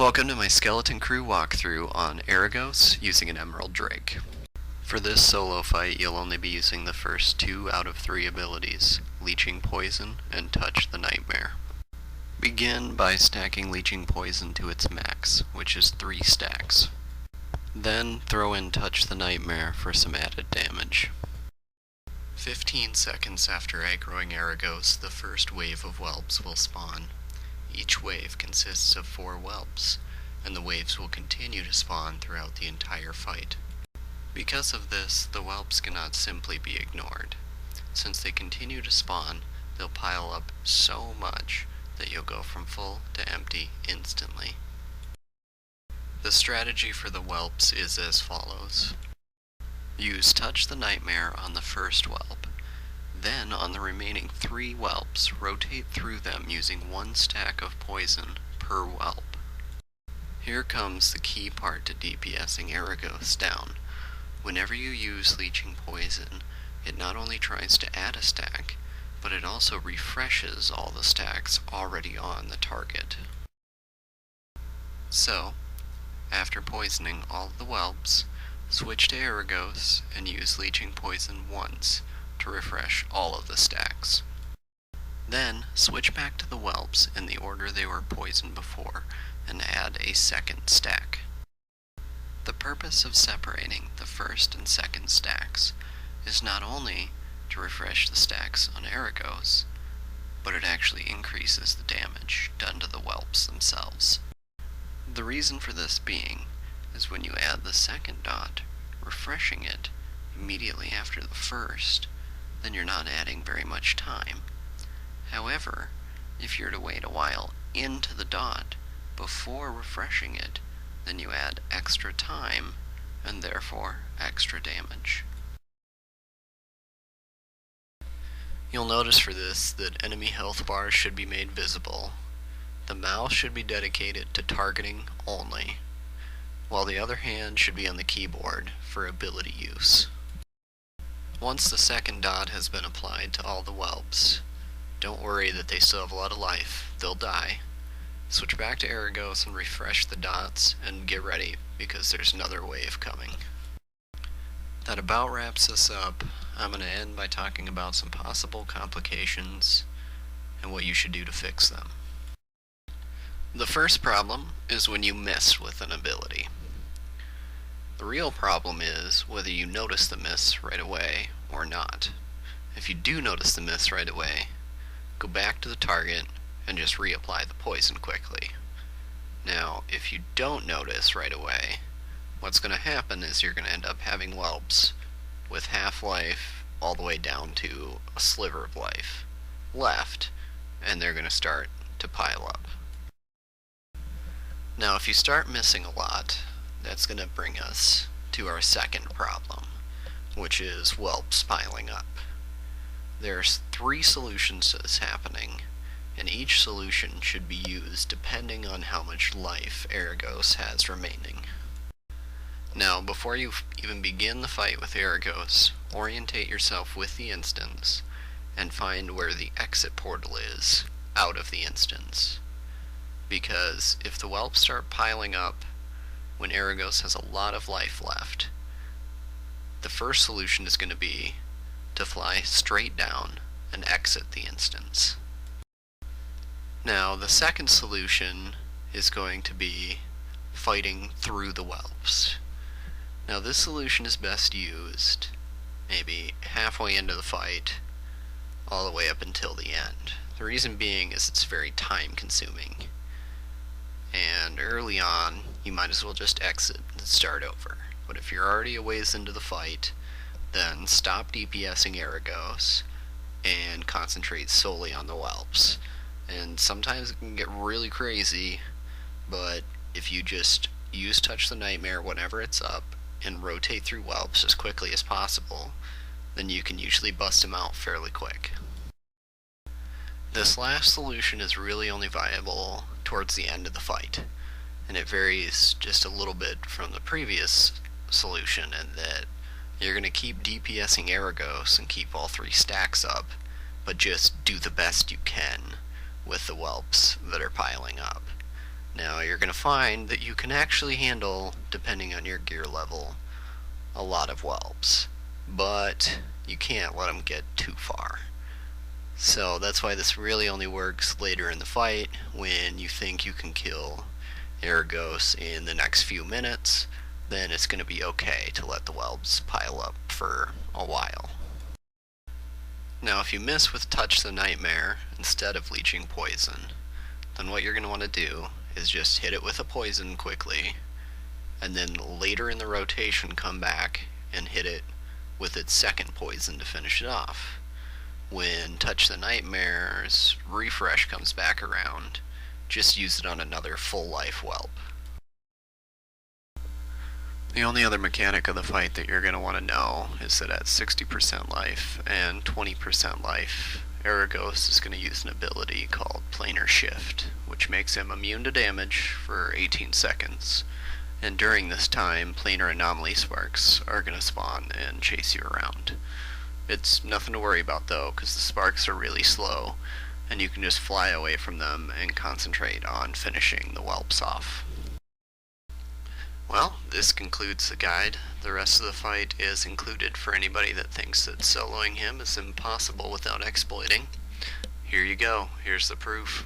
Welcome to my Skeleton Crew walkthrough on Eregos using an Emerald Drake. For this solo fight, you'll only be using the first 2 out of 3 abilities, Leeching Poison and Touch the Nightmare. Begin by stacking Leeching Poison to its max, which is 3 stacks. Then throw in Touch the Nightmare for some added damage. 15 seconds after aggroing Eregos, the first wave of whelps will spawn. Each wave consists of 4 whelps, and the waves will continue to spawn throughout the entire fight. Because of this, the whelps cannot simply be ignored. Since they continue to spawn, they'll pile up so much that you'll go from full to empty instantly. The strategy for the whelps is as follows. Use Touch the Nightmare on the first whelp. Then, on the remaining 3 whelps, rotate through them using 1 stack of poison per whelp. Here comes the key part to DPSing Eregos down. Whenever you use Leeching Poison, it not only tries to add a stack, but it also refreshes all the stacks already on the target. So, after poisoning all of the whelps, switch to Eregos and use Leeching Poison once to refresh all of the stacks. Then, switch back to the whelps in the order they were poisoned before and add a second stack. The purpose of separating the first and second stacks is not only to refresh the stacks on Eregos, but it actually increases the damage done to the whelps themselves. The reason for this being is when you add the second dot, refreshing it immediately after the first, then you're not adding very much time. However, if you're to wait a while into the dot before refreshing it, then you add extra time and therefore extra damage. You'll notice for this that enemy health bars should be made visible. The mouse should be dedicated to targeting only, while the other hand should be on the keyboard for ability use. Once the second dot has been applied to all the whelps, don't worry that they still have a lot of life, they'll die. Switch back to Eregos and refresh the dots and get ready because there's another wave coming. That about wraps us up. I'm going to end by talking about some possible complications and what you should do to fix them. The first problem is when you miss with an ability. The real problem is whether you notice the miss right away or not. If you do notice the miss right away, go back to the target and just reapply the poison quickly. Now, if you don't notice right away, what's going to happen is you're going to end up having whelps with half-life all the way down to a sliver of life left, and they're going to start to pile up. Now, if you start missing a lot, that's going to bring us to our second problem, which is whelps piling up. There's 3 solutions to this happening, and each solution should be used depending on how much life Eregos has remaining. Now, before you even begin the fight with Eregos, orientate yourself with the instance and find where the exit portal is out of the instance. Because if the whelps start piling up when Eregos has a lot of life left, the first solution is going to be to fly straight down and exit the instance. Now, the second solution is going to be fighting through the whelps. Now, this solution is best used maybe halfway into the fight, all the way up until the end. The reason being is it's very time consuming, and early on you might as well just exit and start over. But if you're already a ways into the fight, then stop DPSing Eregos and concentrate solely on the whelps. And sometimes it can get really crazy, but if you just use Touch the Nightmare whenever it's up and rotate through whelps as quickly as possible, then you can usually bust them out fairly quick. This last solution is really only viable towards the end of the fight, and it varies just a little bit from the previous solution in that you're going to keep DPSing Eregos and keep all 3 stacks up, but just do the best you can with the whelps that are piling up. Now you're going to find that you can actually handle, depending on your gear level, a lot of whelps, but you can't let them get too far. So that's why this really only works later in the fight, when you think you can kill Eregos in the next few minutes. Then it's going to be okay to let the whelps pile up for a while. Now if you miss with Touch the Nightmare instead of leeching poison, then what you're going to want to do is just hit it with a poison quickly, and then later in the rotation come back and hit it with its second poison to finish it off. When Touch the Nightmare's refresh comes back around, just use it on another full life whelp. The only other mechanic of the fight that you're going to want to know is that at 60% life and 20% life, Eregos is going to use an ability called Planar Shift, which makes him immune to damage for 18 seconds. And during this time, planar anomaly sparks are going to spawn and chase you around. It's nothing to worry about though, because the sparks are really slow, and you can just fly away from them and concentrate on finishing the whelps off. Well, this concludes the guide. The rest of the fight is included for anybody that thinks that soloing him is impossible without exploiting. Here you go. Here's the proof.